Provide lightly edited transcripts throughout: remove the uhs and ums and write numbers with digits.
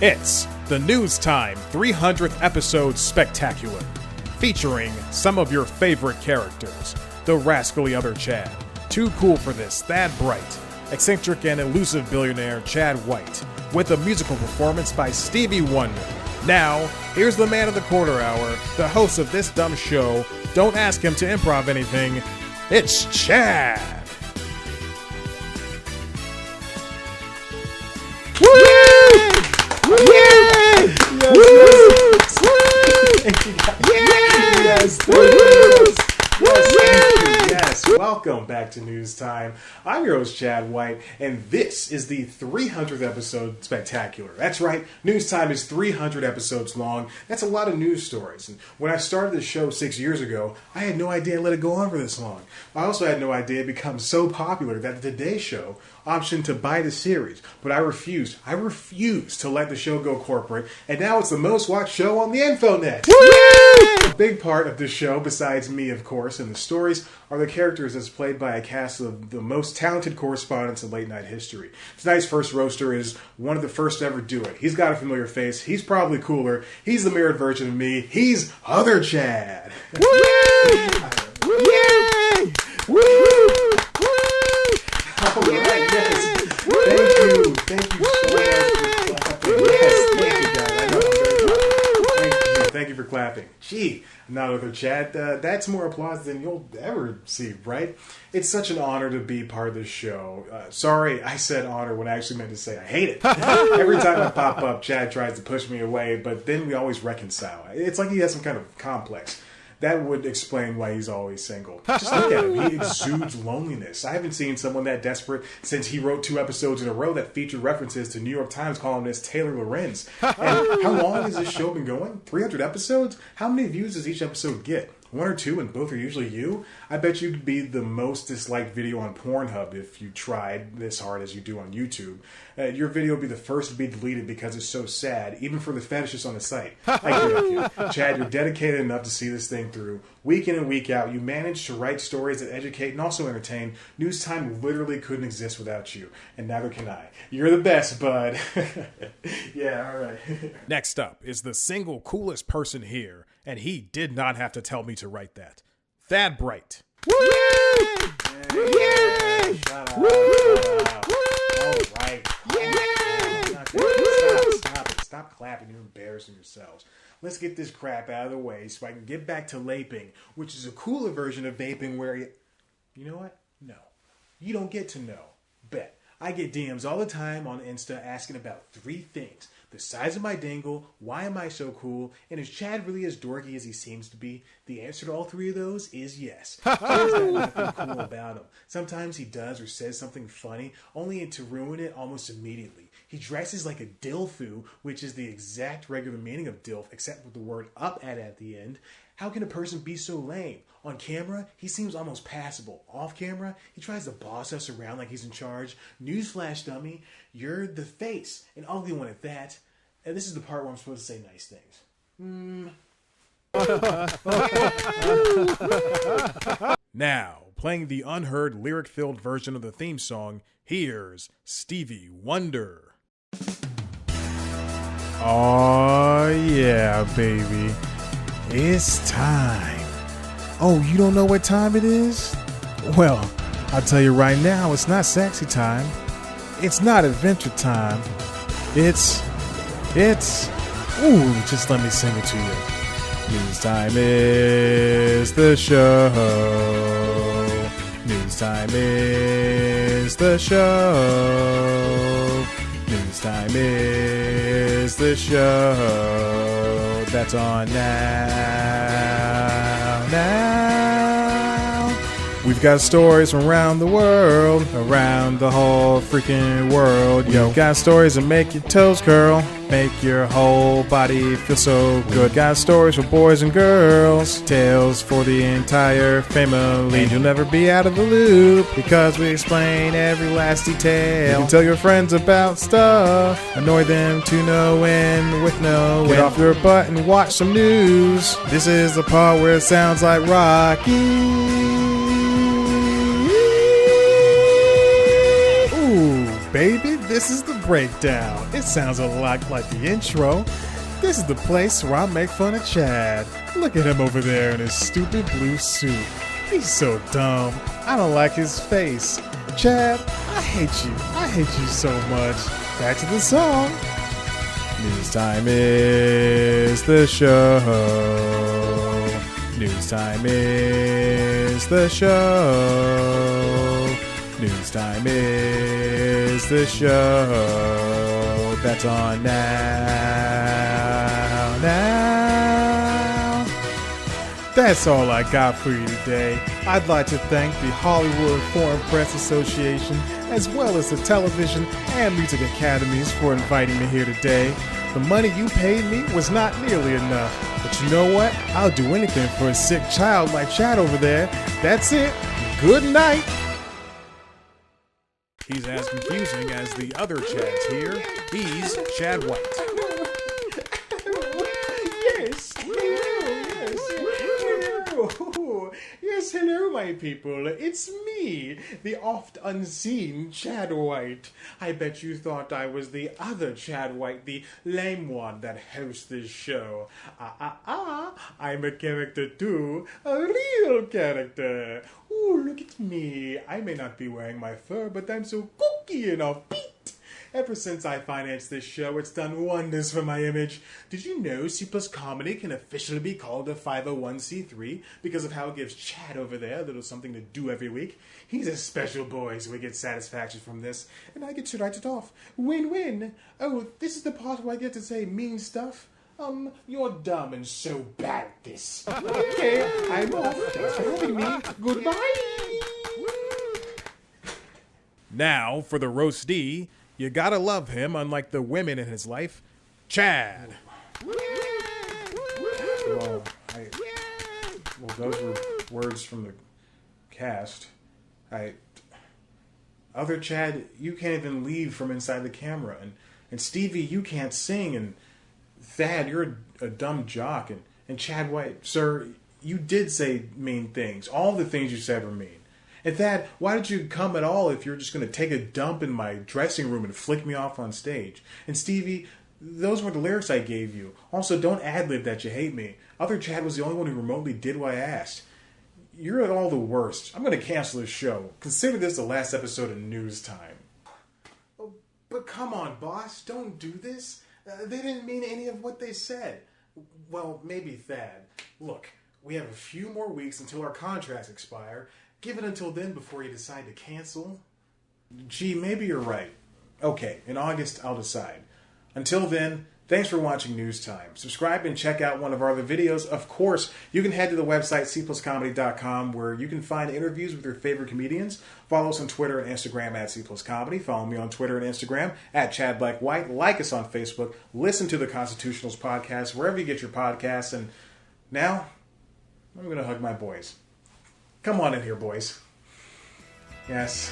It's the News Time 300th episode spectacular, featuring some of your favorite characters. The rascally other Chad, too cool for this Thad Bright, eccentric and elusive billionaire Chad White, with a musical performance by Stevie Wonder. Now, here's the man of the quarter hour, the host of this dumb show. Don't ask him to improv anything. It's Chad. Woo! Yay! Yes! Yes, welcome back to News Time. I'm your host, Chad White, and this is the 300th episode spectacular. That's right, News Time is 300 episodes long. That's a lot of news stories. And when I started the show 6 years ago, I had no idea I'd let it go on for this long. I also had no idea it become so popular that the Today Show optioned to buy the series, but I refused. I refused to let the show go corporate, and now it's the most watched show on the InfoNet. Woo! A big part of the show, besides me, of course, and the stories, are the characters as played by a cast of the most talented correspondents in late night history. Tonight's first roaster is one of the first to ever do it. He's got a familiar face. He's probably cooler. He's the mirrored version of me. He's Other Chad. Woo! Yay! Woo! All right, yes. Thank you so much for clapping. Yes, thank you guys. I know I'm very proud. Thank you for clapping. Gee, not Other Chad. That's more applause than you'll ever see, right? It's such an honor to be part of this show. Sorry, I said honor when I actually meant to say I hate it. Every time I pop up, Chad tries to push me away, but then we always reconcile. It's like he has some kind of complex. That would explain why he's always single. Just look at him. He exudes loneliness. I haven't seen someone that desperate since he wrote 2 episodes in a row that featured references to New York Times columnist Taylor Lorenz. And how long has this show been going? 300 episodes? How many views does each episode get? 1 or 2, and both are usually you? I bet you'd be the most disliked video on Pornhub if you tried this hard as you do on YouTube. Your video would be the first to be deleted because it's so sad, even for the fetishists on the site. I get you. Chad, you're dedicated enough to see this thing through. Week in and week out, you manage to write stories that educate and also entertain. News Time literally couldn't exist without you, and neither can I. You're the best, bud. Yeah, all right. Next up is the single coolest person here, and he did not have to tell me to write that. Thad Bright. Woo! Yay! Yay! Shut up. All right. Stop clapping. You're embarrassing yourselves. Let's get this crap out of the way so I can get back to laping, which is a cooler version of vaping where you know what? No. You don't get to know. Bet. I get DMs all the time on Insta asking about 3 things. The size of my dingle, why am I so cool, and is Chad really as dorky as he seems to be? The answer to all 3 of those is yes. Chad's got nothing cool about him. Sometimes he does or says something funny, only to ruin it almost immediately. He dresses like a dilfu, which is the exact regular meaning of dilf, except with the word up at the end. How can a person be so lame? On camera, he seems almost passable. Off camera, he tries to boss us around like he's in charge. Newsflash, dummy, you're the face. An ugly one at that. And this is the part where I'm supposed to say nice things. Now, playing the unheard lyric-filled version of the theme song, here's Stevie Wonder. Oh yeah, baby. It's time. Oh, you don't know what time it is? Well, I'll tell you right now, it's not sexy time. It's not adventure time. It's, just let me sing it to you. News time is the show. News time is the show. News time is the show. That's on now. We've got stories from around the world, around the whole freaking world. Yo, got stories that make your toes curl, make your whole body feel so good. Got stories for boys and girls, tales for the entire family. And you'll never be out of the loop because we explain every last detail. You can tell your friends about stuff, annoy them to no end with no end. Get off your butt and watch some news. This is the part where it sounds like Rocky. Baby, this is the breakdown. It sounds a lot like the intro. This is the place where I make fun of Chad. Look at him over there in his stupid blue suit. He's so dumb. I don't like his face. Chad, I hate you. I hate you so much. Back to the song. News time is the show. News time is the show. News time is the show. That's on now. That's all I got for you today. I'd like to thank the Hollywood Foreign Press Association, as well as the Television and Music Academies for inviting me here today. The money you paid me was not nearly enough. But you know what? I'll do anything for a sick child like Chad over there. That's it. Good night. He's as confusing as the other Chads here. He's Chad White. Yes, hello, my people. It's me, the oft unseen Chad White. I bet you thought I was the other Chad White, the lame one that hosts this show. I'm a character too, a real character. Ooh, look at me. I may not be wearing my fur, but I'm so kooky and offbeat. Ever since I financed this show, it's done wonders for my image. Did you know C+ Comedy can officially be called a 501c3 because of how it gives Chad over there a little something to do every week? He's a special boy, so we get satisfaction from this, and I get to write it off. Win-win. Oh, this is the part where I get to say mean stuff. You're dumb and so bad at this. Okay, I'm off. Thanks for having me. Goodbye. Now, for the roastee, you gotta love him, unlike the women in his life. Chad. Well, those were words from the cast. Other Chad, you can't even leave from inside the camera. And Stevie, you can't sing. And Thad, you're a dumb jock. And Chad White, sir, you did say mean things. All the things you said were mean. And Thad, why did you come at all if you're just going to take a dump in my dressing room and flick me off on stage? And Stevie, those were the lyrics I gave you. Also, don't ad-lib that you hate me. Other Chad was the only one who remotely did what I asked. You're at all the worst. I'm going to cancel this show. Consider this the last episode of News Time. Oh, but come on, boss. Don't do this. They didn't mean any of what they said. Well, maybe Thad. Look, we have a few more weeks until our contracts expire. Give it until then before you decide to cancel. Gee, maybe you're right. Okay, in August, I'll decide. Until then, thanks for watching News Time. Subscribe and check out one of our other videos. Of course, you can head to the website cpluscomedy.com where you can find interviews with your favorite comedians. Follow us on Twitter and Instagram at cpluscomedy. Follow me on Twitter and Instagram at Chad Black White. Like us on Facebook. Listen to the Constitutionals podcast wherever you get your podcasts. And now, I'm going to hug my boys. Come on in here, boys. Yes.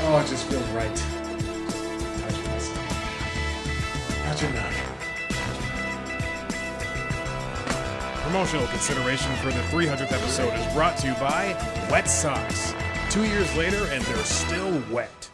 Oh, it just feels right. Touch myself. Touch enough. Promotional consideration for the 300th episode is brought to you by Wet Socks. 2 years later, and they're still wet.